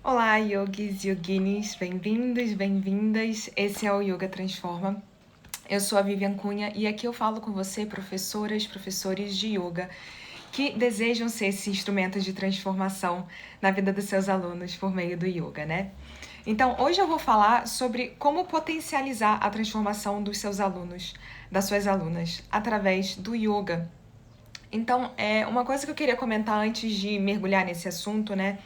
Olá, yogis, yoginis, bem-vindos, bem-vindas. Esse é o Yoga Transforma. Eu sou a Vivian Cunha e aqui eu falo com você, professoras, professores de yoga, que desejam ser esse instrumento de transformação na vida dos seus alunos por meio do yoga, né? Então, hoje eu vou falar sobre como potencializar a transformação dos seus alunos, das suas alunas, através do yoga. Então, uma coisa que eu queria comentar antes de mergulhar nesse assunto, né?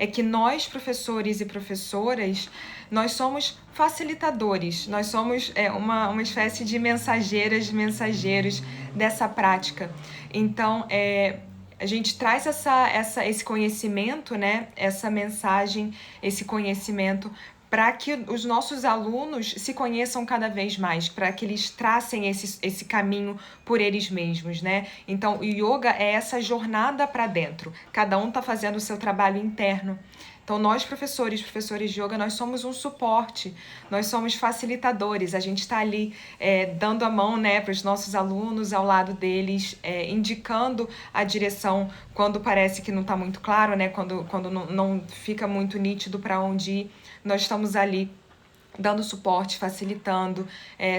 É que nós, professores e professoras, nós somos facilitadores, nós somos uma espécie de mensageiros dessa prática. Então, a gente traz esse conhecimento, né? Essa mensagem, esse conhecimento para que os nossos alunos se conheçam cada vez mais, para que eles tracem esse caminho por eles mesmos, né? Então, o yoga é essa jornada para dentro. Cada um está fazendo o seu trabalho interno. Então, nós, professores de yoga, nós somos um suporte, nós somos facilitadores, a gente está ali dando a mão, né, para os nossos alunos, ao lado deles, indicando a direção quando parece que não está muito claro, né, quando não fica muito nítido para onde ir, nós estamos ali dando suporte, facilitando,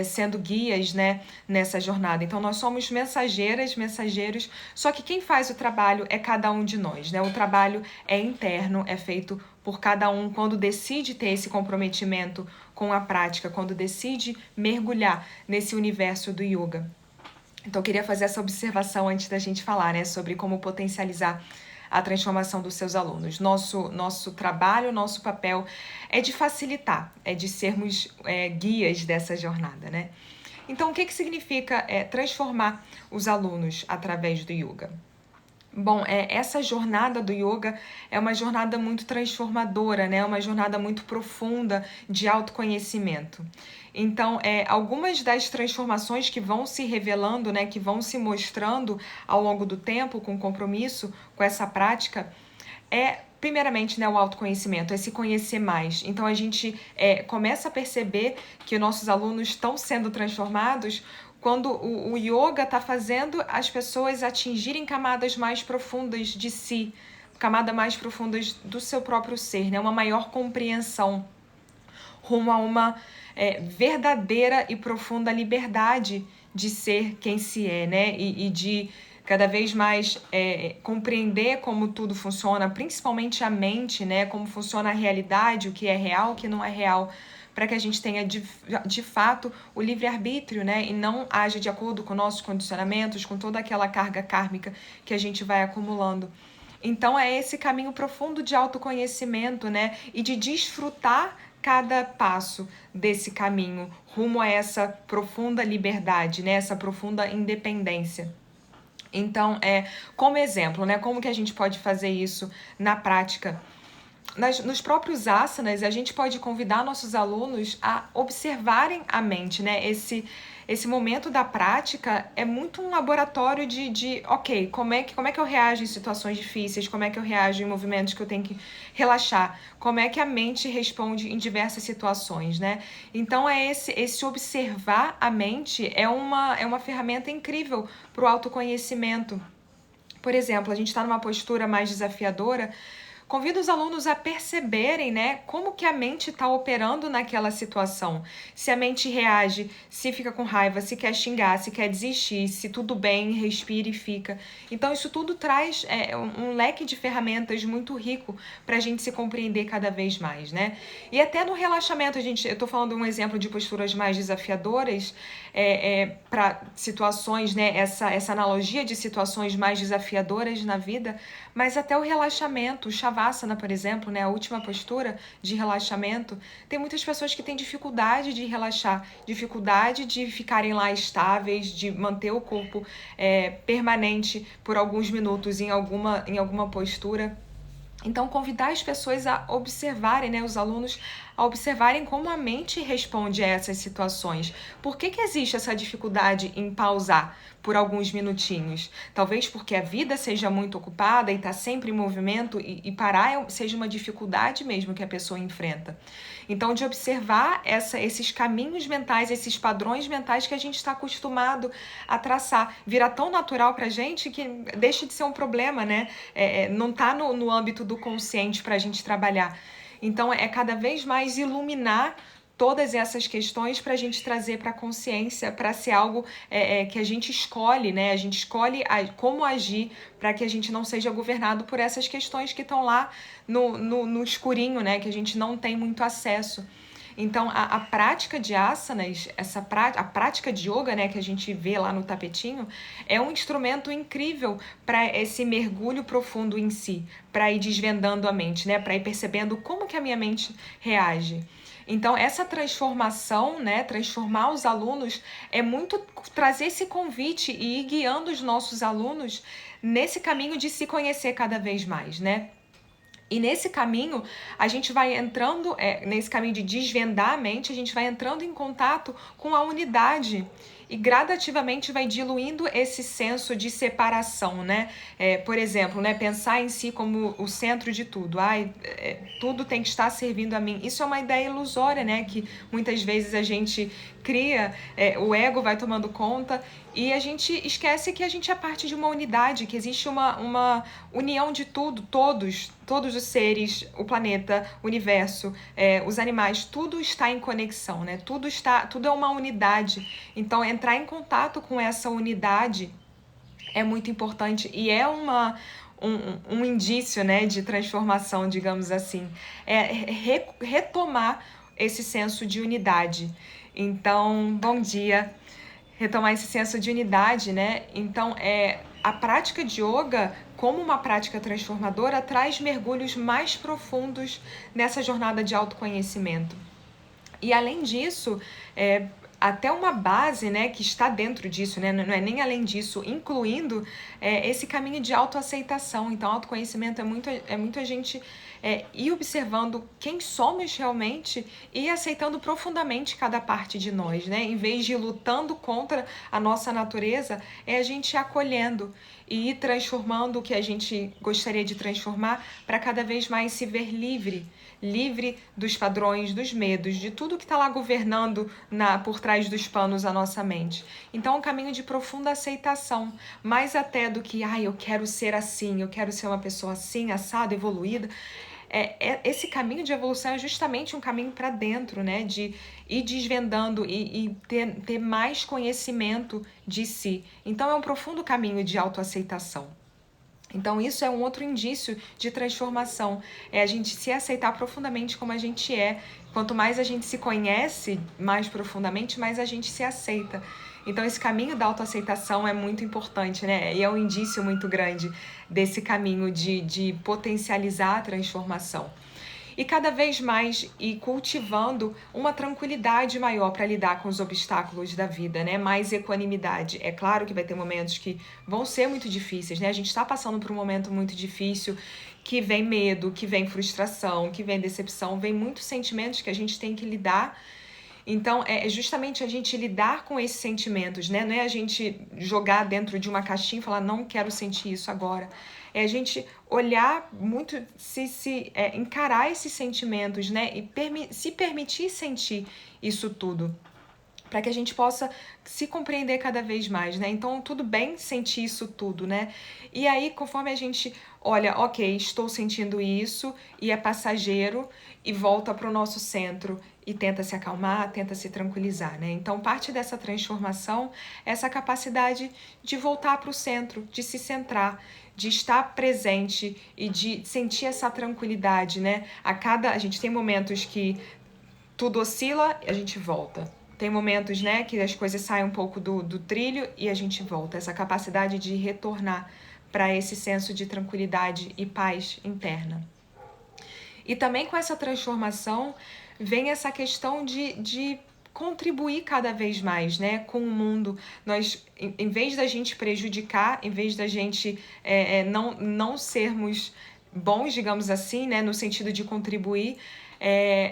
sendo guias, né, nessa jornada. Então, nós somos mensageiros, só que quem faz o trabalho é cada um de nós, né? O trabalho é interno, é feito por cada um quando decide ter esse comprometimento com a prática, quando decide mergulhar nesse universo do yoga. Então, eu queria fazer essa observação antes da gente falar, né, sobre como potencializar a transformação dos seus alunos. Nosso trabalho, nosso papel é de facilitar, é de sermos guias dessa jornada, né? Então, o que significa transformar os alunos através do yoga? Bom, essa jornada do yoga é uma jornada muito transformadora, né? Uma jornada muito profunda de autoconhecimento. Então, algumas das transformações que vão se revelando, né? Que vão se mostrando ao longo do tempo com compromisso com essa prática primeiramente, né, o autoconhecimento, é se conhecer mais. Então, a gente começa a perceber que nossos alunos estão sendo transformados quando o yoga está fazendo as pessoas atingirem camadas mais profundas de si, camadas mais profundas do seu próprio ser, né? Uma maior compreensão rumo a uma verdadeira e profunda liberdade de ser quem se é, né? E de cada vez mais compreender como tudo funciona, principalmente a mente, né? Como funciona a realidade, o que é real, o que não é real, para que a gente tenha de fato o livre-arbítrio, né? E não age de acordo com nossos condicionamentos, com toda aquela carga kármica que a gente vai acumulando. Então é esse caminho profundo de autoconhecimento, né? E de desfrutar cada passo desse caminho rumo a essa profunda liberdade, né? Essa profunda independência. Então, como exemplo, né? Como que a gente pode fazer isso na prática? Nos próprios asanas, a gente pode convidar nossos alunos a observarem a mente, né? Esse momento da prática é muito um laboratório ok, como é que eu reajo em situações difíceis, como é que eu reajo em movimentos que eu tenho que relaxar, como é que a mente responde em diversas situações, né? Então, esse observar a mente é uma ferramenta incrível para o autoconhecimento. Por exemplo, a gente está numa postura mais desafiadora, convido os alunos a perceberem, né, como que a mente está operando naquela situação. Se a mente reage, se fica com raiva, se quer xingar, se quer desistir, se tudo bem, respira e fica. Então, isso tudo traz um leque de ferramentas muito rico para a gente se compreender cada vez mais, né? E até no relaxamento, eu estou falando um exemplo de posturas mais desafiadoras para situações, né, essa analogia de situações mais desafiadoras na vida, mas até o relaxamento, o Shavasana, por exemplo, né, a última postura de relaxamento, tem muitas pessoas que têm dificuldade de relaxar, dificuldade de ficarem lá estáveis, de manter o corpo permanente por alguns minutos em alguma postura. Então, convidar as pessoas a observarem, né, os alunos a observarem como a mente responde a essas situações. Por que existe essa dificuldade em pausar por alguns minutinhos? Talvez porque a vida seja muito ocupada e está sempre em movimento e parar seja uma dificuldade mesmo que a pessoa enfrenta. Então, de observar esses caminhos mentais, esses padrões mentais que a gente está acostumado a traçar, vira tão natural para a gente que deixa de ser um problema, né? Não está no âmbito do consciente para a gente trabalhar. Então, é cada vez mais iluminar todas essas questões para a gente trazer para a consciência, para ser algo que a gente escolhe, né? A gente escolhe como agir para que a gente não seja governado por essas questões que estão lá no escurinho, né? Que a gente não tem muito acesso. Então, a prática de asanas, a prática de yoga, né, que a gente vê lá no tapetinho, é um instrumento incrível para esse mergulho profundo em si, para ir desvendando a mente, né, para ir percebendo como que a minha mente reage. Então, essa transformação, né, transformar os alunos, é muito trazer esse convite e ir guiando os nossos alunos nesse caminho de se conhecer cada vez mais, né? E nesse caminho, a gente vai entrando, nesse caminho de desvendar a mente, a gente vai entrando em contato com a unidade e gradativamente vai diluindo esse senso de separação, né? Por exemplo, né, pensar em si como o centro de tudo. Tudo tem que estar servindo a mim. Isso é uma ideia ilusória, né? Que muitas vezes a gente cria, o ego vai tomando conta e a gente esquece que a gente é parte de uma unidade, que existe uma união de tudo, todos os seres, o planeta, o universo, os animais, tudo está em conexão, né? Tudo é uma unidade. Então, entrar em contato com essa unidade é muito importante e é um indício, né, de transformação, digamos assim. Retomar esse senso de unidade. Então, bom dia. Retomar esse senso de unidade, né? Então, a prática de yoga, como uma prática transformadora, traz mergulhos mais profundos nessa jornada de autoconhecimento. E, além disso, até uma base, né, que está dentro disso, né, não é nem além disso, incluindo esse caminho de autoaceitação. Então, autoconhecimento é muito a gente ir observando quem somos realmente e aceitando profundamente cada parte de nós, né? Em vez de ir lutando contra a nossa natureza, é a gente acolhendo e ir transformando o que a gente gostaria de transformar para cada vez mais se ver livre dos padrões, dos medos, de tudo que está lá governando por trás dos panos a nossa mente. Então, é um caminho de profunda aceitação, mais até do que, eu quero ser assim, eu quero ser uma pessoa assim, assada, evoluída. Esse caminho de evolução é justamente um caminho para dentro, né? De ir desvendando e ter mais conhecimento de si. Então, é um profundo caminho de autoaceitação. Então, isso é um outro indício de transformação. É a gente se aceitar profundamente como a gente é. Quanto mais a gente se conhece mais profundamente, mais a gente se aceita. Então, esse caminho da autoaceitação é muito importante, né? E é um indício muito grande desse caminho de potencializar a transformação. E cada vez mais ir cultivando uma tranquilidade maior para lidar com os obstáculos da vida, né? Mais equanimidade. É claro que vai ter momentos que vão ser muito difíceis, né? A gente está passando por um momento muito difícil, que vem medo, que vem frustração, que vem decepção, vem muitos sentimentos que a gente tem que lidar. Então, é justamente a gente lidar com esses sentimentos, né? Não é a gente jogar dentro de uma caixinha e falar, não quero sentir isso agora. É a gente olhar muito, encarar esses sentimentos, né? E se permitir sentir isso tudo, para que a gente possa se compreender cada vez mais, né? Então, tudo bem sentir isso tudo, né? E aí, conforme a gente olha, ok, estou sentindo isso e é passageiro e volta para o nosso centro e tenta se acalmar, tenta se tranquilizar, né? Então, parte dessa transformação é essa capacidade de voltar para o centro, de se centrar, de estar presente e de sentir essa tranquilidade, né? A gente tem momentos que tudo oscila e a gente volta. Tem momentos, né, que as coisas saem um pouco do trilho e a gente volta. Essa capacidade de retornar para esse senso de tranquilidade e paz interna. E também com essa transformação vem essa questão de contribuir cada vez mais, né, com o mundo. Nós, em vez da gente prejudicar, em vez da gente não sermos bons, digamos assim, né, no sentido de contribuir,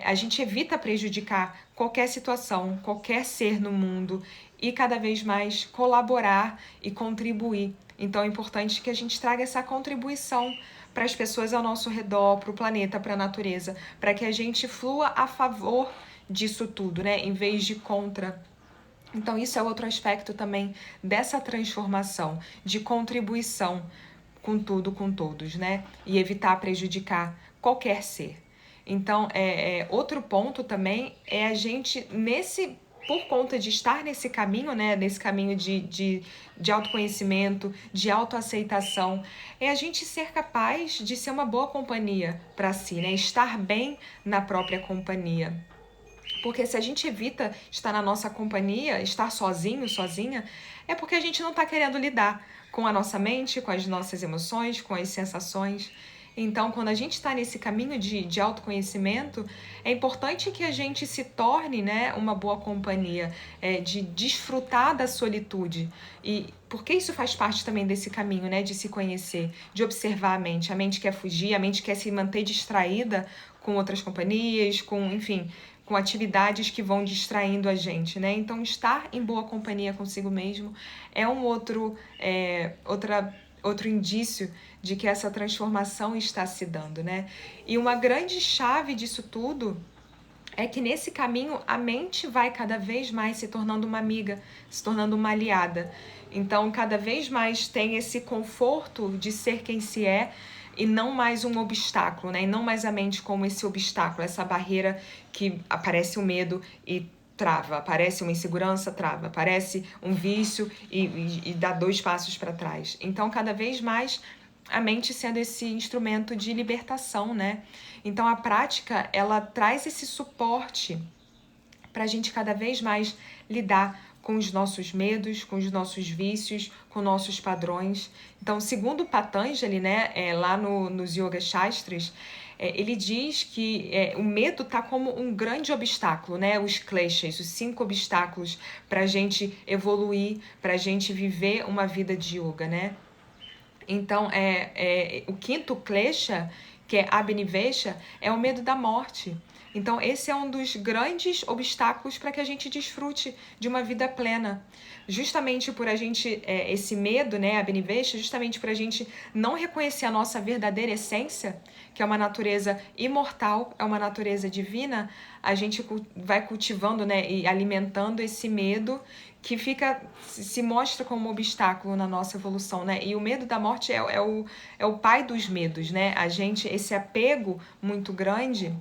a gente evita prejudicar qualquer situação, qualquer ser no mundo e cada vez mais colaborar e contribuir. Então é importante que a gente traga essa contribuição para as pessoas ao nosso redor, para o planeta, para a natureza, para que a gente flua a favor disso tudo, né, em vez de contra. Então isso é outro aspecto também dessa transformação, de contribuição com tudo, com todos, né? E evitar prejudicar qualquer ser. Então, outro ponto também é a gente, por conta de estar nesse caminho, né? Nesse caminho de autoconhecimento, de autoaceitação, é a gente ser capaz de ser uma boa companhia para si, né? Estar bem na própria companhia. Porque se a gente evita estar na nossa companhia, estar sozinho, sozinha, é porque a gente não está querendo lidar com a nossa mente, com as nossas emoções, com as sensações. Então, quando a gente está nesse caminho de autoconhecimento, é importante que a gente se torne, né, uma boa companhia, de desfrutar da solitude. E porque isso faz parte também desse caminho, né, de se conhecer, de observar a mente. A mente quer fugir, a mente quer se manter distraída com outras companhias, enfim, com atividades que vão distraindo a gente, né? Então, estar em boa companhia consigo mesmo é outro indício de que essa transformação está se dando, né? E uma grande chave disso tudo é que nesse caminho a mente vai cada vez mais se tornando uma amiga, se tornando uma aliada. Então, cada vez mais tem esse conforto de ser quem se é e não mais um obstáculo, né? E não mais a mente como esse obstáculo, essa barreira que aparece o medo e trava, aparece uma insegurança, trava, aparece um vício e dá 2 passos para trás. Então, cada vez mais a mente sendo esse instrumento de libertação, né? Então, a prática, ela traz esse suporte para a gente cada vez mais lidar com os nossos medos, com os nossos vícios, com nossos padrões. Então, segundo Patanjali, né, lá nos Yoga Shastras, ele diz que o medo está como um grande obstáculo, né? Os kleshas, os 5 obstáculos para a gente evoluir, para a gente viver uma vida de yoga, né? Então, o 5º klesha, que é Abhinivesha, é o medo da morte. Então, esse é um dos grandes obstáculos para que a gente desfrute de uma vida plena. Justamente por a gente, esse medo, né, Abhinivesha, justamente por a gente não reconhecer a nossa verdadeira essência, que é uma natureza imortal, é uma natureza divina, a gente vai cultivando, né, e alimentando esse medo que se mostra como um obstáculo na nossa evolução, né? E o medo da morte é o pai dos medos, né? Esse apego muito grande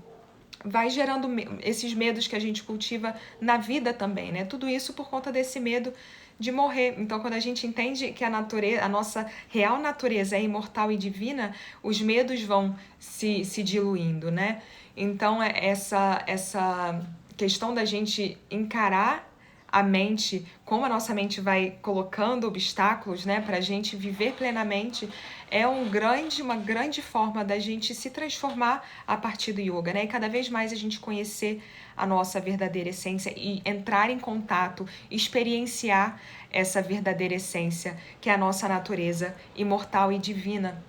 vai gerando esses medos que a gente cultiva na vida também, né? Tudo isso por conta desse medo de morrer. Então, quando a gente entende que a nossa real natureza é imortal e divina, os medos vão se diluindo, né? Então, essa questão da gente encarar a mente, como a nossa mente vai colocando obstáculos, né, para a gente viver plenamente, é uma grande forma da gente se transformar a partir do yoga, né? E cada vez mais a gente conhecer a nossa verdadeira essência e entrar em contato, experienciar essa verdadeira essência, que é a nossa natureza imortal e divina.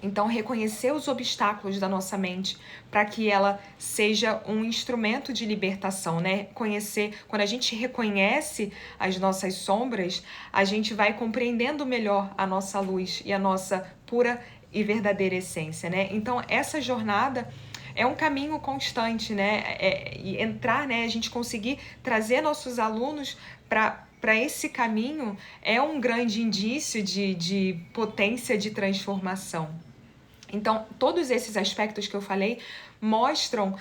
Então, reconhecer os obstáculos da nossa mente para que ela seja um instrumento de libertação, né? Quando a gente reconhece as nossas sombras, a gente vai compreendendo melhor a nossa luz e a nossa pura e verdadeira essência, né? Então, essa jornada é um caminho constante, né? E entrar, né? A gente conseguir trazer nossos alunos para esse caminho é um grande indício de potência de transformação. Então, todos esses aspectos que eu falei mostram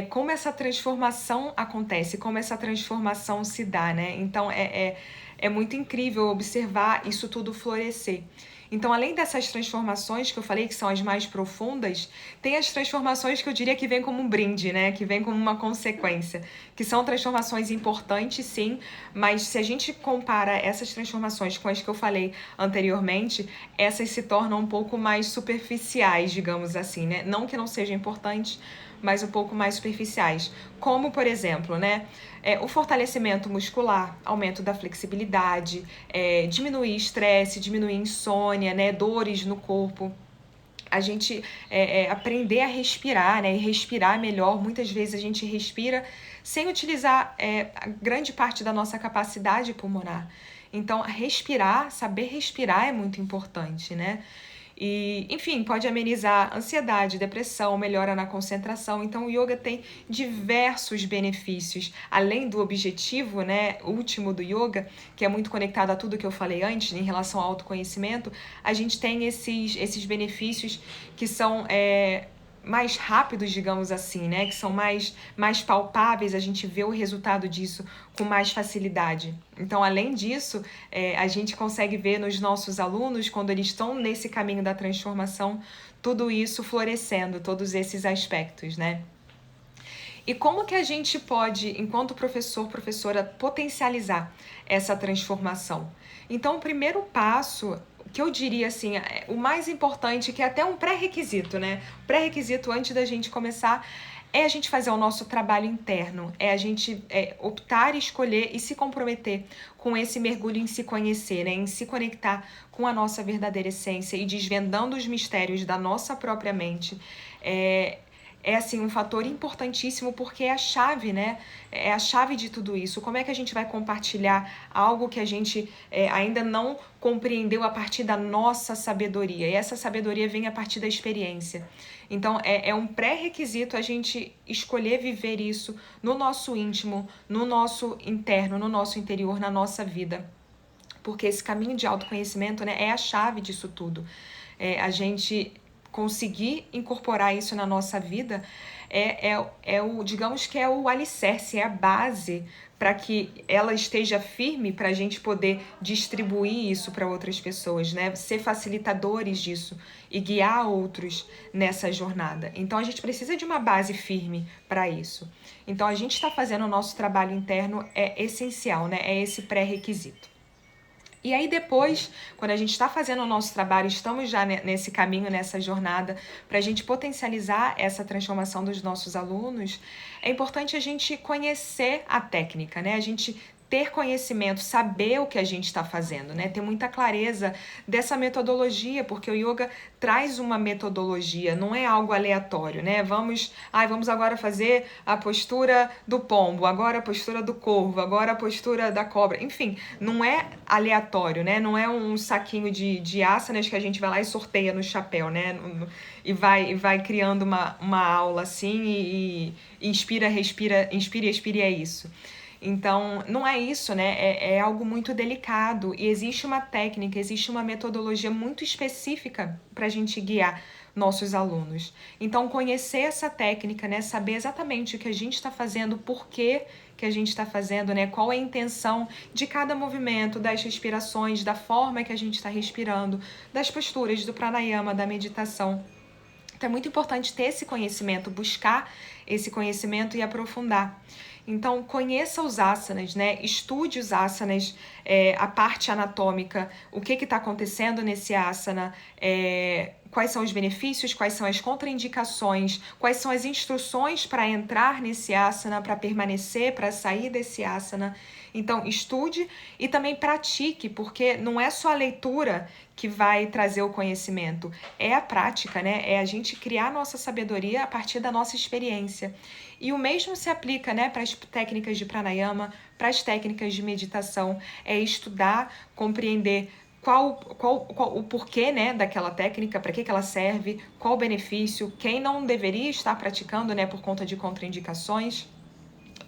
como essa transformação acontece, como essa transformação se dá, né? Então, é muito incrível observar isso tudo florescer. Então, além dessas transformações que eu falei, que são as mais profundas, tem as transformações que eu diria que vêm como um brinde, né? Que vêm como uma consequência. Que são transformações importantes, sim, mas se a gente compara essas transformações com as que eu falei anteriormente, essas se tornam um pouco mais superficiais, digamos assim, né? Não que não sejam importantes, mas um pouco mais superficiais. Como, por exemplo, né? O fortalecimento muscular, aumento da flexibilidade, diminuir estresse, diminuir insônia, né? Dores no corpo. a gente aprender a respirar, né? E respirar melhor. Muitas vezes a gente respira sem utilizar a grande parte da nossa capacidade pulmonar. Então, respirar, saber respirar é muito importante, né? E, enfim, pode amenizar ansiedade, depressão, melhora na concentração. Então, o yoga tem diversos benefícios. Além do objetivo, né, último do yoga, que é muito conectado a tudo que eu falei antes, em relação ao autoconhecimento, a gente tem esses benefícios que são mais rápidos, digamos assim, né? Que são mais palpáveis, a gente vê o resultado disso com mais facilidade. Então, além disso, a gente consegue ver nos nossos alunos, quando eles estão nesse caminho da transformação, tudo isso florescendo, todos esses aspectos, né? E como que a gente pode, enquanto professor, professora, potencializar essa transformação? Então, o primeiro passo, que eu diria assim, o mais importante, que é até um pré-requisito, né? Pré-requisito antes da gente começar é a gente fazer o nosso trabalho interno, é a gente optar, escolher e se comprometer com esse mergulho em se conhecer, né? Em se conectar com a nossa verdadeira essência e desvendando os mistérios da nossa própria mente. É assim, um fator importantíssimo porque é a chave, né? É a chave de tudo isso. Como é que a gente vai compartilhar algo que a gente ainda não compreendeu a partir da nossa sabedoria? E essa sabedoria vem a partir da experiência. Então, é um pré-requisito a gente escolher viver isso no nosso íntimo, no nosso interno, no nosso interior, na nossa vida. Porque esse caminho de autoconhecimento, né, é a chave disso tudo. A gente conseguir incorporar isso na nossa vida digamos que é o alicerce, é a base para que ela esteja firme para a gente poder distribuir isso para outras pessoas, né? Ser facilitadores disso e guiar outros nessa jornada. Então a gente precisa de uma base firme para isso. Então a gente está fazendo o nosso trabalho interno é essencial, né? É esse pré-requisito. E aí depois, quando a gente está fazendo o nosso trabalho, estamos já nesse caminho, nessa jornada, para a gente potencializar essa transformação dos nossos alunos, é importante a gente conhecer a técnica, né? A gente ter conhecimento, saber o que a gente está fazendo, né? Ter muita clareza dessa metodologia, porque o yoga traz uma metodologia, não é algo aleatório, né? Vamos agora fazer a postura do pombo, agora a postura do corvo, agora a postura da cobra. Enfim, não é aleatório, né? Não é um saquinho de asanas que a gente vai lá e sorteia no chapéu, né? E vai criando uma aula assim e inspira, respira, inspira e expira, e é isso. Então, não é isso, né? É algo muito delicado e existe uma técnica, existe uma metodologia muito específica para a gente guiar nossos alunos. Então, conhecer essa técnica, né? Saber exatamente o que a gente está fazendo, por que a gente está fazendo, né? Qual é a intenção de cada movimento, das respirações, da forma que a gente está respirando, das posturas, do pranayama, da meditação. Então, é muito importante ter esse conhecimento, buscar esse conhecimento e aprofundar. Então, conheça os asanas, né? Estude os asanas, a parte anatômica, o que está acontecendo nesse asana, quais são os benefícios, quais são as contraindicações, quais são as instruções para entrar nesse asana, para permanecer, para sair desse asana. Então, estude e também pratique, porque não é só a leitura que vai trazer o conhecimento, é a prática, né? É a gente criar nossa sabedoria a partir da nossa experiência. E o mesmo se aplica, né, para as técnicas de pranayama, para as técnicas de meditação, é estudar, compreender qual o porquê, né, daquela técnica, para que ela serve, qual o benefício, quem não deveria estar praticando, né, por conta de contraindicações,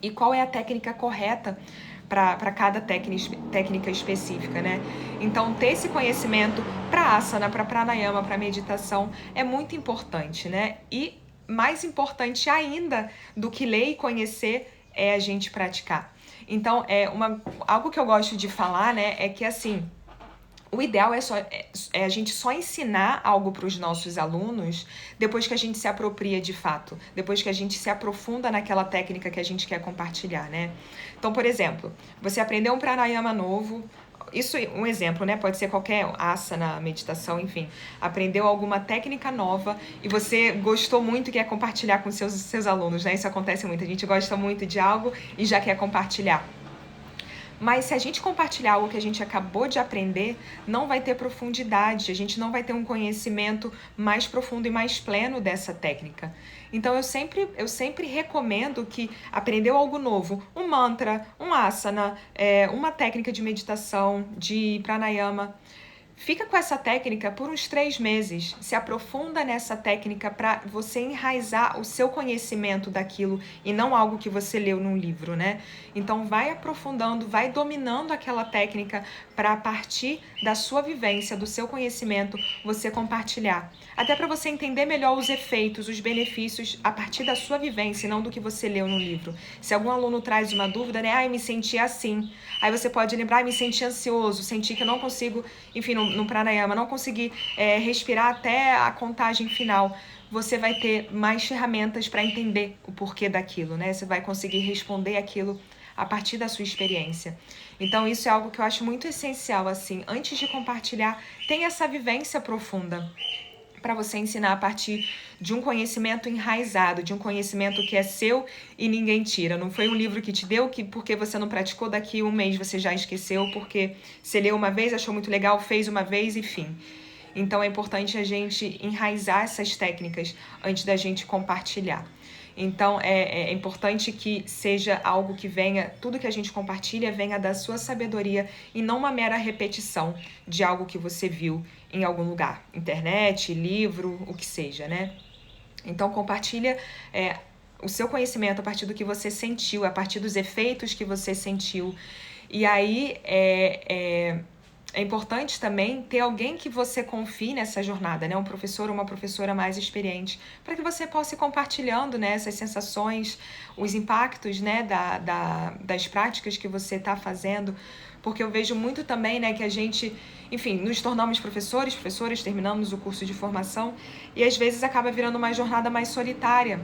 e qual é a técnica correta para cada técnica específica, né? Então, ter esse conhecimento para asana, para pranayama, para meditação é muito importante, né? E mais importante ainda do que ler e conhecer é a gente praticar. Então, algo que eu gosto de falar, né, é que assim, o ideal é a gente só ensinar algo para os nossos alunos depois que a gente se apropria de fato, depois que a gente se aprofunda naquela técnica que a gente quer compartilhar, né? Então, por exemplo, você aprendeu um pranayama novo, isso é um exemplo, né? Pode ser qualquer asana, meditação, enfim. Aprendeu alguma técnica nova e você gostou muito e quer compartilhar com seus alunos, né? Isso acontece muito, a gente gosta muito de algo e já quer compartilhar. Mas se a gente compartilhar algo que a gente acabou de aprender, não vai ter profundidade, a gente não vai ter um conhecimento mais profundo e mais pleno dessa técnica. Então eu sempre recomendo que aprendeu algo novo, um mantra, um asana, uma técnica de meditação, de pranayama, fica com essa técnica por uns 3 meses, se aprofunda nessa técnica para você enraizar o seu conhecimento daquilo e não algo que você leu num livro, né? Então vai aprofundando, vai dominando aquela técnica para a partir da sua vivência, do seu conhecimento, você compartilhar. Até para você entender melhor os efeitos, os benefícios a partir da sua vivência e não do que você leu no livro. Se algum aluno traz uma dúvida, né? Ai, me senti assim. Aí você pode lembrar, me senti ansioso, senti que eu não consigo, enfim, no pranayama, não consegui respirar até a contagem final. Você vai ter mais ferramentas para entender o porquê daquilo, né? Você vai conseguir responder aquilo a partir da sua experiência. Então isso é algo que eu acho muito essencial, assim, antes de compartilhar, tem essa vivência profunda para você ensinar a partir de um conhecimento enraizado, de um conhecimento que é seu e ninguém tira. Não foi um livro que te deu que porque você não praticou, daqui um mês você já esqueceu, porque você leu uma vez, achou muito legal, fez uma vez, enfim. Então é importante a gente enraizar essas técnicas antes da gente compartilhar. Então é importante que seja algo que venha, tudo que a gente compartilha venha da sua sabedoria e não uma mera repetição de algo que você viu em algum lugar, internet, livro, o que seja, né? Então compartilha o seu conhecimento a partir do que você sentiu, a partir dos efeitos que você sentiu. E aí é importante também ter alguém que você confie nessa jornada, né? Um professor ou uma professora mais experiente, para que você possa ir compartilhando, né, essas sensações, os impactos, né, das práticas que você está fazendo. Porque eu vejo muito também, né, que a gente, enfim, nos tornamos professoras, terminamos o curso de formação e às vezes acaba virando uma jornada mais solitária.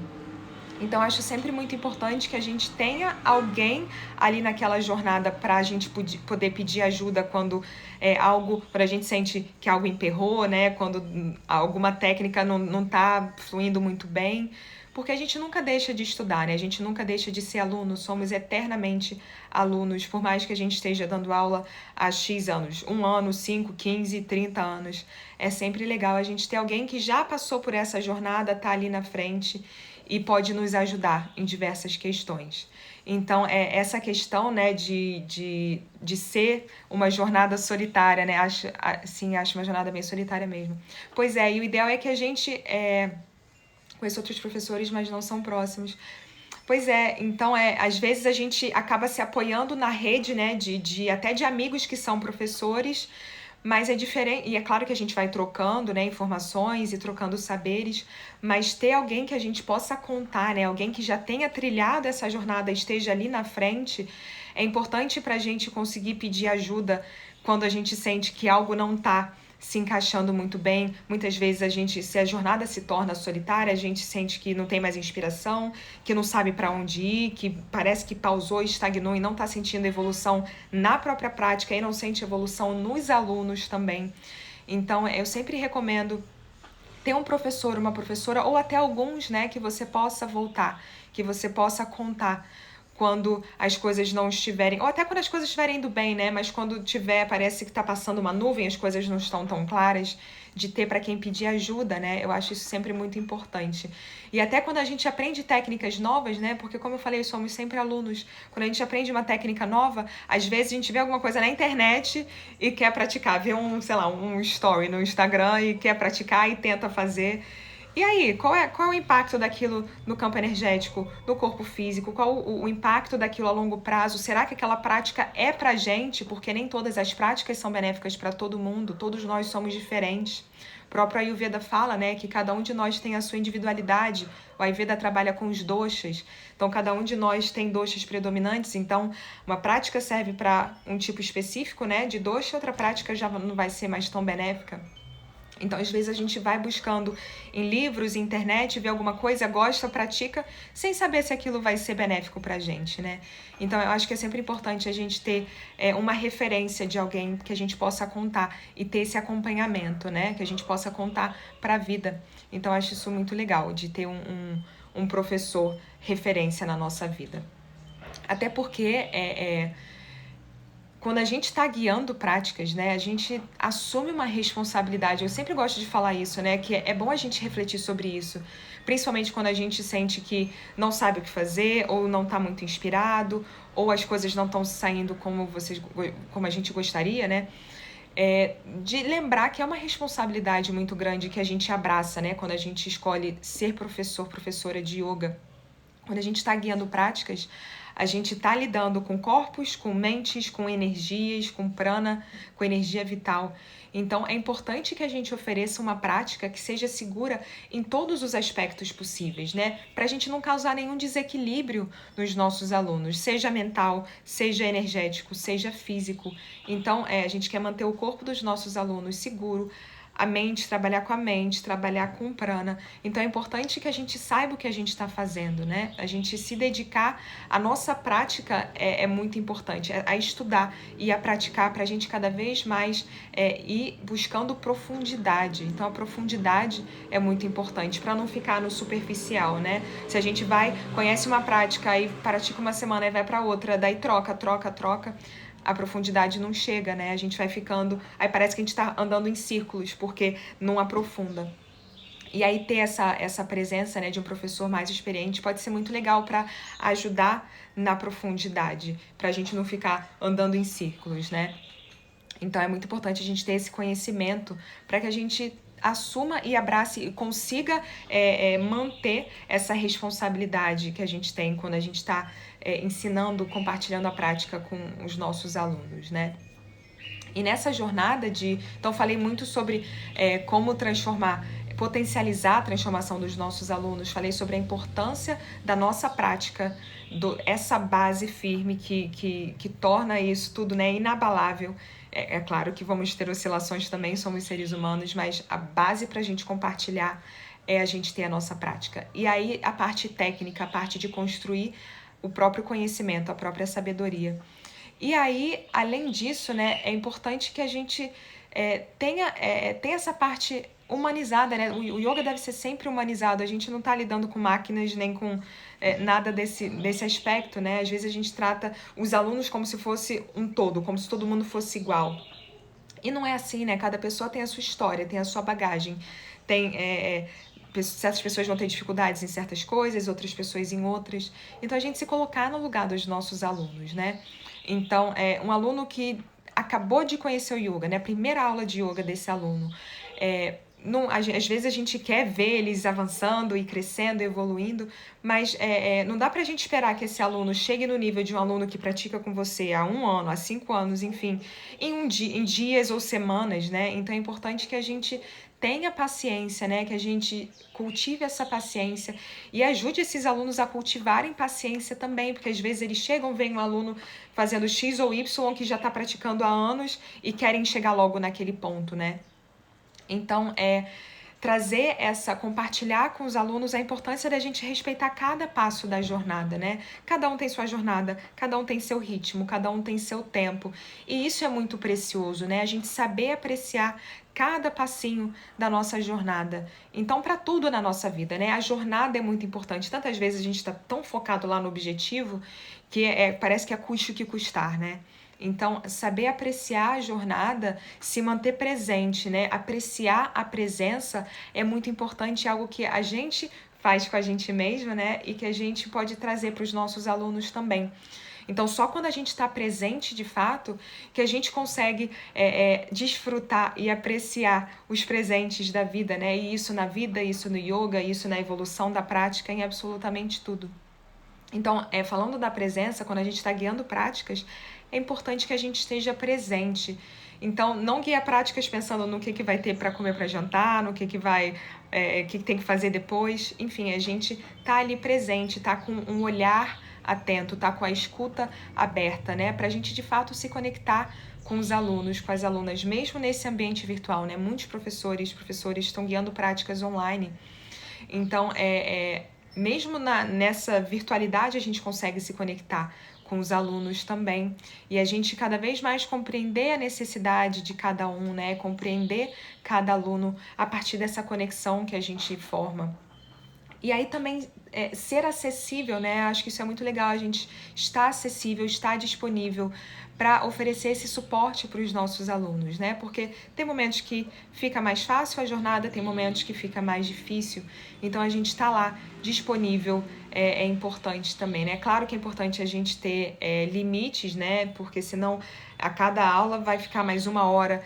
Então, acho sempre muito importante que a gente tenha alguém ali naquela jornada para a gente poder pedir ajuda quando quando a gente sente que algo emperrou, né? Quando alguma técnica não tá fluindo muito bem. Porque a gente nunca deixa de estudar, né? A gente nunca deixa de ser aluno, somos eternamente alunos, por mais que a gente esteja dando aula há X anos, 1 ano, 5, 15, 30 anos. É sempre legal a gente ter alguém que já passou por essa jornada, tá ali na frente e pode nos ajudar em diversas questões. Então, essa questão, né, de ser uma jornada solitária, né, acho uma jornada bem solitária mesmo. Pois é, e o ideal é que a gente conheço outros professores, mas não são próximos. Pois é, então às vezes a gente acaba se apoiando na rede, né, até de amigos que são professores, mas é diferente, e é claro que a gente vai trocando, né, informações e trocando saberes, mas ter alguém que a gente possa contar, né, alguém que já tenha trilhado essa jornada, esteja ali na frente, é importante para a gente conseguir pedir ajuda quando a gente sente que algo não está se encaixando muito bem. Muitas vezes se a jornada se torna solitária, a gente sente que não tem mais inspiração, que não sabe para onde ir, que parece que pausou, estagnou e não está sentindo evolução na própria prática e não sente evolução nos alunos também. Então, eu sempre recomendo ter um professor, uma professora ou até alguns, né, que você possa voltar, que você possa contar quando as coisas não estiverem, ou até quando as coisas estiverem indo bem, né? Mas quando parece que tá passando uma nuvem, as coisas não estão tão claras, de ter para quem pedir ajuda, né? Eu acho isso sempre muito importante. E até quando a gente aprende técnicas novas, né? Porque como eu falei, somos sempre alunos. Quando a gente aprende uma técnica nova, às vezes a gente vê alguma coisa na internet e quer praticar, vê um story no Instagram e quer praticar e tenta fazer. E aí, qual é o impacto daquilo no campo energético, no corpo físico? Qual o impacto daquilo a longo prazo? Será que aquela prática é pra gente? Porque nem todas as práticas são benéficas para todo mundo, todos nós somos diferentes. O próprio Ayurveda fala, né, que cada um de nós tem a sua individualidade. O Ayurveda trabalha com os doshas, então cada um de nós tem doshas predominantes, então uma prática serve para um tipo específico, né, de dosha, outra prática já não vai ser mais tão benéfica. Então, às vezes a gente vai buscando em livros, internet, vê alguma coisa, gosta, pratica, sem saber se aquilo vai ser benéfico pra gente, né? Então, eu acho que é sempre importante a gente ter uma referência de alguém que a gente possa contar e ter esse acompanhamento, né? Que a gente possa contar pra vida. Então, eu acho isso muito legal, de ter um professor referência na nossa vida. Até porque quando a gente está guiando práticas, né, a gente assume uma responsabilidade. Eu sempre gosto de falar isso, né, que é bom a gente refletir sobre isso, principalmente quando a gente sente que não sabe o que fazer, ou não está muito inspirado, ou as coisas não estão saindo como a gente gostaria, né? De lembrar que é uma responsabilidade muito grande que a gente abraça, né, quando a gente escolhe ser professor, professora de yoga. Quando a gente está guiando práticas, a gente está lidando com corpos, com mentes, com energias, com prana, com energia vital. Então, é importante que a gente ofereça uma prática que seja segura em todos os aspectos possíveis, né? Para a gente não causar nenhum desequilíbrio nos nossos alunos, seja mental, seja energético, seja físico. Então, a gente quer manter o corpo dos nossos alunos seguro, a mente, trabalhar com a mente, trabalhar com o prana. Então é importante que a gente saiba o que a gente está fazendo, né? A gente se dedicar, a nossa prática é muito importante, a estudar e a praticar para a gente cada vez mais ir buscando profundidade. Então a profundidade é muito importante para não ficar no superficial, né? Se a gente conhece uma prática e pratica uma semana e vai para outra, daí troca, a profundidade não chega, né? A gente vai ficando... Aí parece que a gente tá andando em círculos, porque não aprofunda. E aí ter essa presença, né, de um professor mais experiente pode ser muito legal para ajudar na profundidade, para a gente não ficar andando em círculos, né? Então é muito importante a gente ter esse conhecimento para que a gente assuma e abrace e consiga manter essa responsabilidade que a gente tem quando a gente está ensinando, compartilhando a prática com os nossos alunos, né? E nessa jornada Então, falei muito sobre como potencializar a transformação dos nossos alunos. Falei sobre a importância da nossa prática, essa base firme que torna isso tudo, né, inabalável. É claro que vamos ter oscilações também, somos seres humanos, mas a base para a gente compartilhar é a gente ter a nossa prática. E aí a parte técnica, a parte de construir o próprio conhecimento, a própria sabedoria. E aí, além disso, né, é importante que a gente tenha essa parte humanizada, né? O yoga deve ser sempre humanizado. A gente não está lidando com máquinas nem com nada desse aspecto, né? Às vezes a gente trata os alunos como se fosse um todo, como se todo mundo fosse igual. E não é assim, né? Cada pessoa tem a sua história, tem a sua bagagem. Certas pessoas vão ter dificuldades em certas coisas, outras pessoas em outras. Então, a gente se colocar no lugar dos nossos alunos, né? Então, um aluno que acabou de conhecer o yoga, né? A primeira aula de yoga desse aluno. Às vezes a gente quer ver eles avançando e crescendo, evoluindo, mas não dá pra gente esperar que esse aluno chegue no nível de um aluno que pratica com você há 1 ano, há 5 anos, enfim, em dias ou semanas, né? Então é importante que a gente tenha paciência, né? Que a gente cultive essa paciência e ajude esses alunos a cultivarem paciência também, porque às vezes eles chegam, vem um aluno fazendo X ou Y que já está praticando há anos e querem chegar logo naquele ponto, né? Então, compartilhar com os alunos a importância da gente respeitar cada passo da jornada, né? Cada um tem sua jornada, cada um tem seu ritmo, cada um tem seu tempo. E isso é muito precioso, né? A gente saber apreciar cada passinho da nossa jornada. Então, para tudo na nossa vida, né? A jornada é muito importante. Tantas vezes a gente está tão focado lá no objetivo que parece que é custe o que custar, né? Então, saber apreciar a jornada, se manter presente, né? Apreciar a presença é muito importante, é algo que a gente faz com a gente mesmo, né? E que a gente pode trazer para os nossos alunos também. Então, só quando a gente está presente de fato que a gente consegue desfrutar e apreciar os presentes da vida, né? E isso na vida, isso no yoga, isso na evolução da prática, em absolutamente tudo. Então, falando da presença, quando a gente está guiando práticas, é importante que a gente esteja presente. Então, não guia práticas pensando no que vai ter para comer para jantar, no que tem que fazer depois. Enfim, a gente tá ali presente, tá com um olhar atento, tá com a escuta aberta, né? Para a gente, de fato, se conectar com os alunos, com as alunas, mesmo nesse ambiente virtual, né? Muitos professores estão guiando práticas online. Então, mesmo nessa virtualidade, a gente consegue se conectar com os alunos também. E a gente cada vez mais compreender a necessidade de cada um, né? Compreender cada aluno a partir dessa conexão que a gente forma. E aí também ser acessível, né? Acho que isso é muito legal, a gente estar acessível, estar disponível para oferecer esse suporte para os nossos alunos, né? Porque tem momentos que fica mais fácil a jornada, tem momentos que fica mais difícil. Então a gente está lá disponível é importante também, né? Claro que é importante a gente ter limites, né? Porque senão a cada aula vai ficar mais uma hora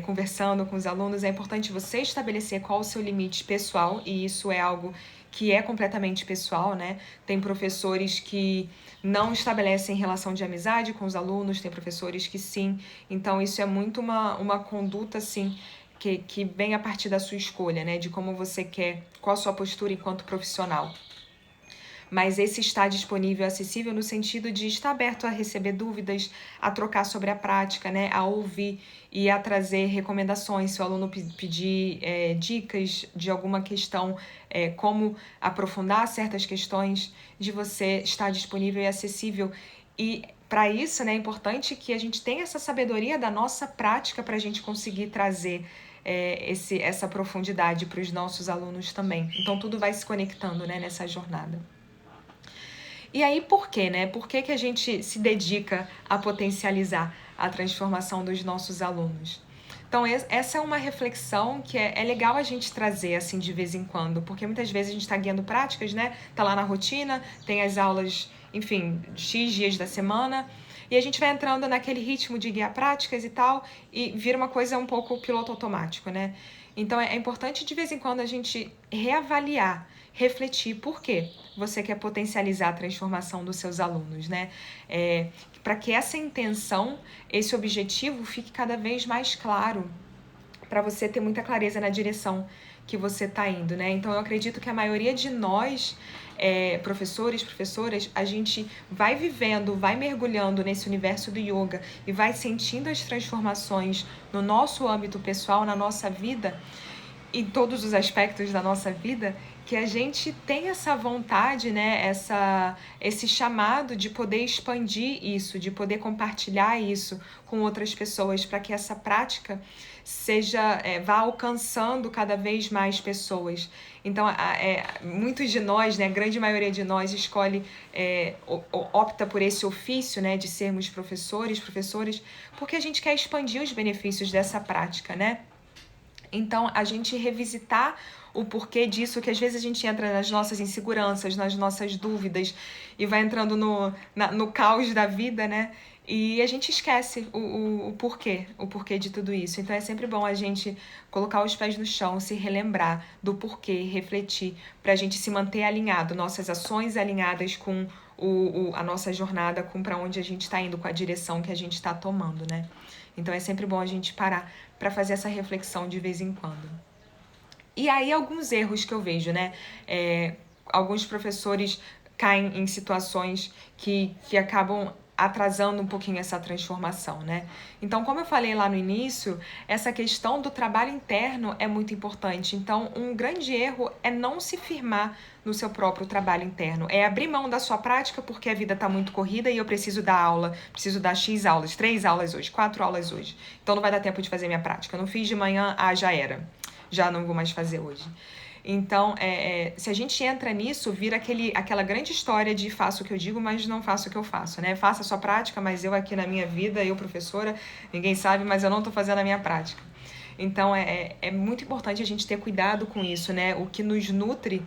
conversando com os alunos. É importante você estabelecer qual o seu limite pessoal, e isso é algo que é completamente pessoal, né? Tem professores que não estabelecem relação de amizade com os alunos, tem professores que sim. Então, isso é muito uma conduta, assim, que vem a partir da sua escolha, né? De como você quer, qual a sua postura enquanto profissional. Mas esse está disponível, acessível no sentido de estar aberto a receber dúvidas, a trocar sobre a prática, né, a ouvir e a trazer recomendações. Se o aluno pedir dicas de alguma questão, como aprofundar certas questões, de você estar disponível e acessível. E para isso, né, é importante que a gente tenha essa sabedoria da nossa prática para a gente conseguir trazer essa profundidade para os nossos alunos também. Então, tudo vai se conectando, né, nessa jornada. E aí, por quê, né? Por que a gente se dedica a potencializar a transformação dos nossos alunos? Então, essa é uma reflexão que é legal a gente trazer, assim, de vez em quando, porque muitas vezes a gente está guiando práticas, né? Tá lá na rotina, tem as aulas, enfim, X dias da semana, e a gente vai entrando naquele ritmo de guiar práticas e tal, e vira uma coisa um pouco piloto automático, né? Então, é importante de vez em quando a gente reavaliar, refletir por quê você quer potencializar a transformação dos seus alunos, né? Para que essa intenção, esse objetivo fique cada vez mais claro, para você ter muita clareza na direção que você está indo, né? Então, eu acredito que a maioria de nós, professores, professoras, a gente vai vivendo, vai mergulhando nesse universo do yoga e vai sentindo as transformações no nosso âmbito pessoal, na nossa vida, em todos os aspectos da nossa vida, que a gente tem essa vontade, né, esse chamado de poder expandir isso, de poder compartilhar isso com outras pessoas, para que essa prática vá alcançando cada vez mais pessoas. Então, muitos de nós, né, a grande maioria de nós escolhe, opta por esse ofício, né, de sermos professores, professoras, porque a gente quer expandir os benefícios dessa prática, né? Então, a gente revisitar o porquê disso, que às vezes a gente entra nas nossas inseguranças, nas nossas dúvidas, e vai entrando no caos da vida, né? E a gente esquece o porquê de tudo isso. Então, é sempre bom a gente colocar os pés no chão, se relembrar do porquê, refletir, para a gente se manter alinhado, nossas ações alinhadas com a nossa jornada, com para onde a gente está indo, com a direção que a gente está tomando, né? Então, é sempre bom a gente parar para fazer essa reflexão de vez em quando. E aí, alguns erros que eu vejo, né? Alguns professores caem em situações que acabam atrasando um pouquinho essa transformação, né? Então, como eu falei lá no início, essa questão do trabalho interno é muito importante. Então, um grande erro é não se firmar no seu próprio trabalho interno. É abrir mão da sua prática porque a vida está muito corrida e eu preciso dar aula, preciso dar X aulas, 3 aulas hoje, 4 aulas hoje. Então, não vai dar tempo de fazer minha prática. Eu não fiz de manhã, já era. Já não vou mais fazer hoje. Então, se a gente entra nisso, vira aquela grande história de faço o que eu digo, mas não faço o que eu faço, né? Faça a sua prática, mas eu aqui na minha vida, eu professora, ninguém sabe, mas eu não estou fazendo a minha prática. Então, é muito importante a gente ter cuidado com isso, né? O que nos nutre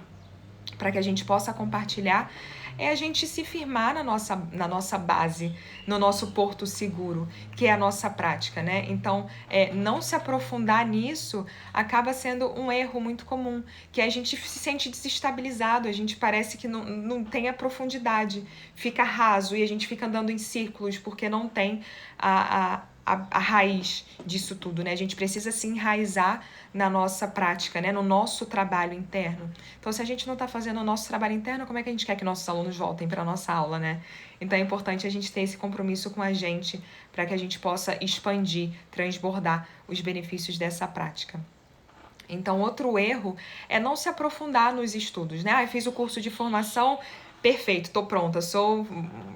para que a gente possa compartilhar é a gente se firmar na nossa base, no nosso porto seguro, que é a nossa prática, né? Então, não se aprofundar nisso acaba sendo um erro muito comum, que a gente se sente desestabilizado, a gente parece que não tem a profundidade, fica raso e a gente fica andando em círculos porque não tem a raiz disso tudo, né? A gente precisa se enraizar na nossa prática, né? No nosso trabalho interno. Então, se a gente não está fazendo o nosso trabalho interno, como é que a gente quer que nossos alunos voltem para a nossa aula, né? Então, é importante a gente ter esse compromisso com a gente para que a gente possa expandir, transbordar os benefícios dessa prática. Então, outro erro é não se aprofundar nos estudos, né? Eu fiz o curso de formação, perfeito, tô pronta, sou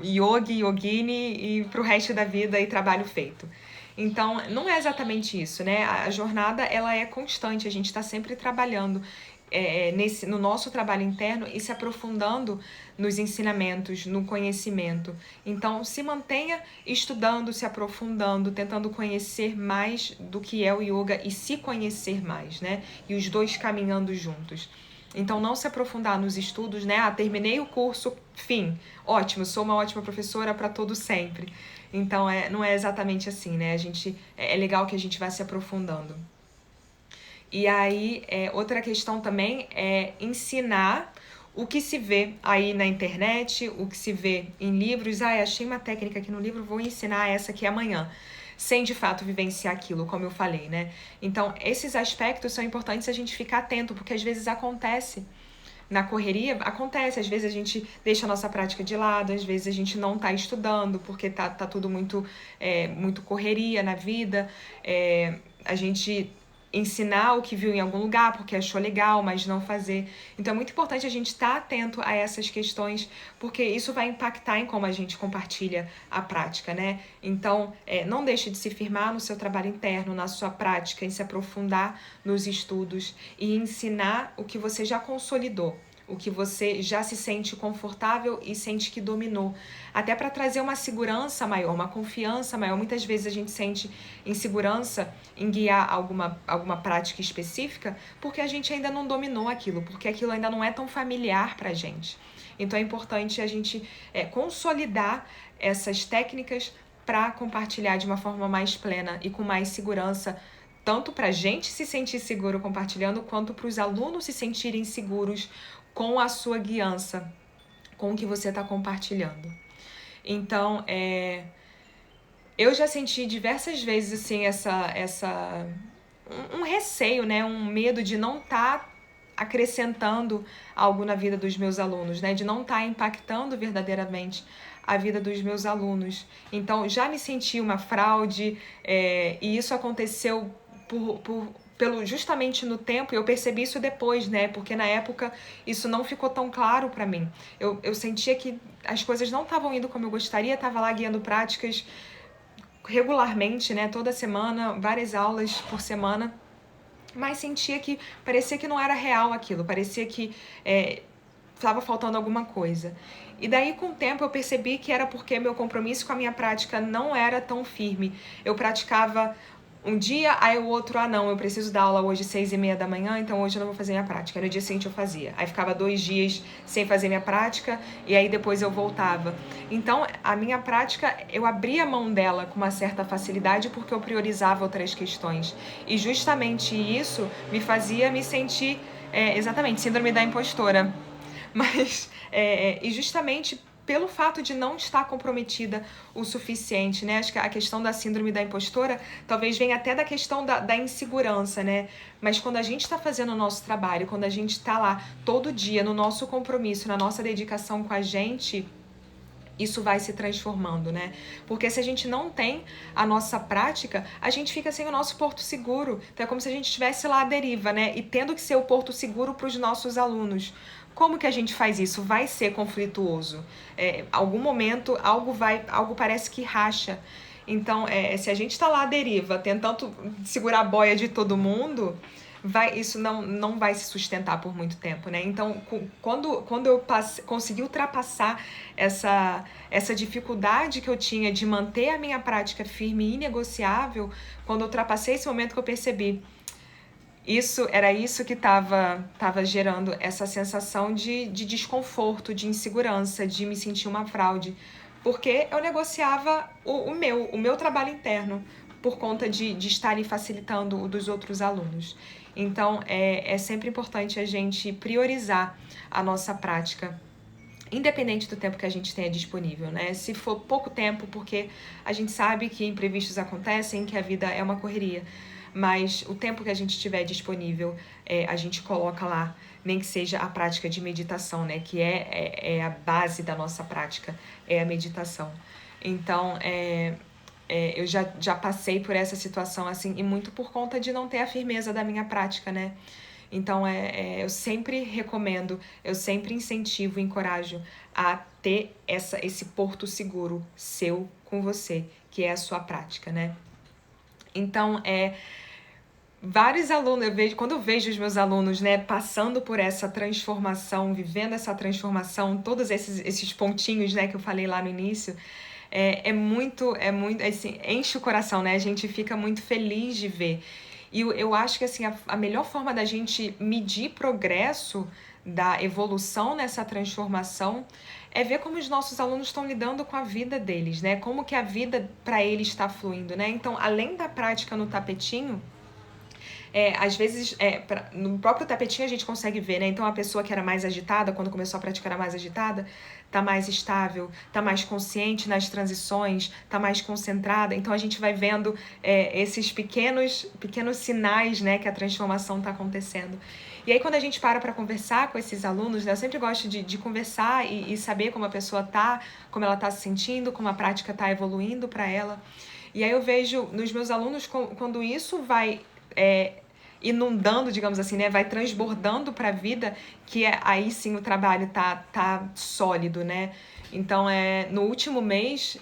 yogi, yogini e pro resto da vida e trabalho feito. Então, não é exatamente isso, né? A jornada, ela é constante, a gente está sempre trabalhando. no nosso trabalho interno e se aprofundando nos ensinamentos, no conhecimento. Então, se mantenha estudando, se aprofundando, tentando conhecer mais do que é o yoga e se conhecer mais, né? E os dois caminhando juntos. Então, não se aprofundar nos estudos, né? Terminei o curso, fim. Ótimo, sou uma ótima professora para todo sempre. Então, não é exatamente assim, né? É legal que a gente vá se aprofundando. E aí, outra questão também é ensinar o que se vê aí na internet, o que se vê em livros. Achei uma técnica aqui no livro, vou ensinar essa aqui amanhã. Sem, de fato, vivenciar aquilo, como eu falei, né? Então, esses aspectos são importantes a gente ficar atento, porque às vezes acontece. Na correria, acontece, às vezes a gente deixa a nossa prática de lado, às vezes a gente não tá estudando, porque tá tudo muito correria na vida. A gente ensinar o que viu em algum lugar porque achou legal, mas não fazer. Então é muito importante a gente estar atento a essas questões, porque isso vai impactar em como a gente compartilha a prática, né? Então, não deixe de se firmar no seu trabalho interno, na sua prática, em se aprofundar nos estudos e ensinar o que você já consolidou, o que você já se sente confortável e sente que dominou. Até para trazer uma segurança maior, uma confiança maior. Muitas vezes a gente sente insegurança em guiar alguma prática específica porque a gente ainda não dominou aquilo, porque aquilo ainda não é tão familiar para a gente. Então é importante a gente consolidar essas técnicas para compartilhar de uma forma mais plena e com mais segurança, tanto para a gente se sentir seguro compartilhando, quanto para os alunos se sentirem seguros com a sua guiança, com o que você está compartilhando. Então, eu já senti diversas vezes assim um receio, né, um medo de não estar acrescentando algo na vida dos meus alunos, né, de não estar impactando verdadeiramente a vida dos meus alunos. Então, já me senti uma fraude, e isso aconteceu justamente no tempo, e eu percebi isso depois, né? Porque na época isso não ficou tão claro para mim. Eu sentia que as coisas não estavam indo como eu gostaria, estava lá guiando práticas regularmente, né? Toda semana, várias aulas por semana, mas sentia que parecia que não era real aquilo, parecia que estava faltando alguma coisa. E daí, com o tempo, eu percebi que era porque meu compromisso com a minha prática não era tão firme. Eu praticava um dia, aí o outro, não, eu preciso dar aula hoje 6:30 da manhã, então hoje eu não vou fazer minha prática. Aí no dia seguinte eu fazia. Aí ficava 2 dias sem fazer minha prática, e aí depois eu voltava. Então, a minha prática, eu abria mão dela com uma certa facilidade porque eu priorizava outras questões. E justamente isso me fazia me sentir, exatamente, síndrome da impostora. Mas, e justamente pelo fato de não estar comprometida o suficiente, né? Acho que a questão da síndrome da impostora talvez venha até da questão da insegurança, né? Mas quando a gente está fazendo o nosso trabalho, quando a gente está lá todo dia no nosso compromisso, na nossa dedicação com a gente, isso vai se transformando, né? Porque se a gente não tem a nossa prática, a gente fica sem o nosso porto seguro. Então é como se a gente estivesse lá à deriva, né? E tendo que ser o porto seguro para os nossos alunos. Como que a gente faz isso? Vai ser conflituoso. Algum momento, algo parece que racha. Então, se a gente está lá à deriva, tentando segurar a boia de todo mundo, isso não vai se sustentar por muito tempo, né? Então, quando eu consegui ultrapassar essa dificuldade que eu tinha de manter a minha prática firme e inegociável, quando eu ultrapassei esse momento que eu percebi, era isso que estava gerando essa sensação de desconforto, de insegurança, de me sentir uma fraude, porque eu negociava o meu trabalho interno por conta de estar ali facilitando o dos outros alunos. Então, é sempre importante a gente priorizar a nossa prática, independente do tempo que a gente tenha disponível, né? Se for pouco tempo, porque a gente sabe que imprevistos acontecem, que a vida é uma correria, mas o tempo que a gente tiver disponível, a gente coloca lá, nem que seja a prática de meditação, né? Que é a base da nossa prática, é a meditação. Então, eu já passei por essa situação, assim, e muito por conta de não ter a firmeza da minha prática, né? Então, eu sempre recomendo, eu sempre incentivo e encorajo a ter esse porto seguro seu com você, que é a sua prática, né? Então, vários alunos, quando eu vejo os meus alunos, né, passando por essa transformação, vivendo essa transformação, todos esses pontinhos, né, que eu falei lá no início, assim, enche o coração, né? A gente fica muito feliz de ver. E eu acho que, assim, a melhor forma da gente medir progresso da evolução nessa transformação é ver como os nossos alunos estão lidando com a vida deles, né? Como que a vida para eles está fluindo, né? Então, além da prática no tapetinho, às vezes, no próprio tapetinho a gente consegue ver, né? Então, a pessoa que era mais agitada, quando começou a praticar era mais agitada, tá mais estável, tá mais consciente nas transições, tá mais concentrada. Então, a gente vai vendo esses pequenos sinais, né, que a transformação tá acontecendo. E aí, quando a gente para conversar com esses alunos, né, eu sempre gosto de conversar e saber como a pessoa tá, como ela tá se sentindo, como a prática tá evoluindo para ela. E aí eu vejo nos meus alunos, quando isso vai inundando, digamos assim, né, vai transbordando para a vida, que aí sim o trabalho tá sólido, né? Então, no último mês,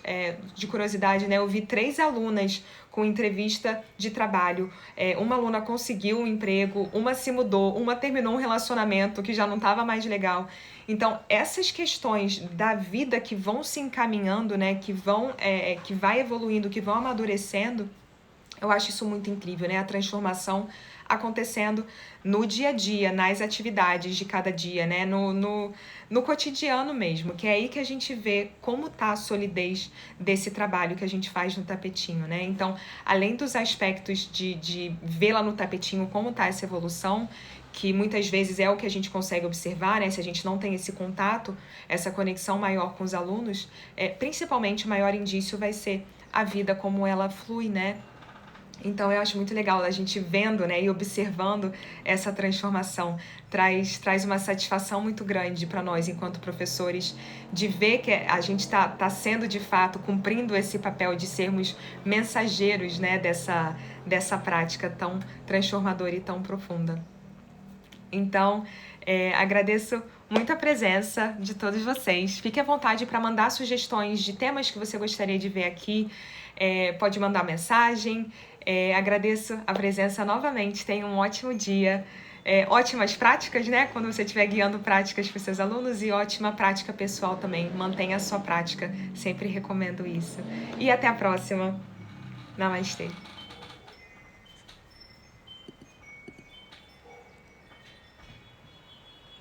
de curiosidade, né, eu vi 3 alunas com entrevista de trabalho. Uma aluna conseguiu um emprego, uma se mudou, uma terminou um relacionamento que já não estava mais legal. Então, essas questões da vida que vão se encaminhando, né, que vai evoluindo, que vão amadurecendo, eu acho isso muito incrível, né? A transformação acontecendo no dia a dia, nas atividades de cada dia, né? No cotidiano mesmo, que é aí que a gente vê como tá a solidez desse trabalho que a gente faz no tapetinho, né? Então, além dos aspectos de ver lá no tapetinho como tá essa evolução, que muitas vezes é o que a gente consegue observar, né? Se a gente não tem esse contato, essa conexão maior com os alunos, principalmente o maior indício vai ser a vida como ela flui, né? Então, eu acho muito legal a gente vendo, né, e observando essa transformação. Traz uma satisfação muito grande para nós, enquanto professores, de ver que a gente está sendo, de fato, cumprindo esse papel de sermos mensageiros, né, dessa prática tão transformadora e tão profunda. Então, agradeço muito a presença de todos vocês. Fique à vontade para mandar sugestões de temas que você gostaria de ver aqui. Pode mandar mensagem. Agradeço a presença novamente. Tenha um ótimo dia. Ótimas práticas, né? Quando você estiver guiando práticas para os seus alunos, e ótima prática pessoal também. Mantenha a sua prática. Sempre recomendo isso. E até a próxima. Namastê.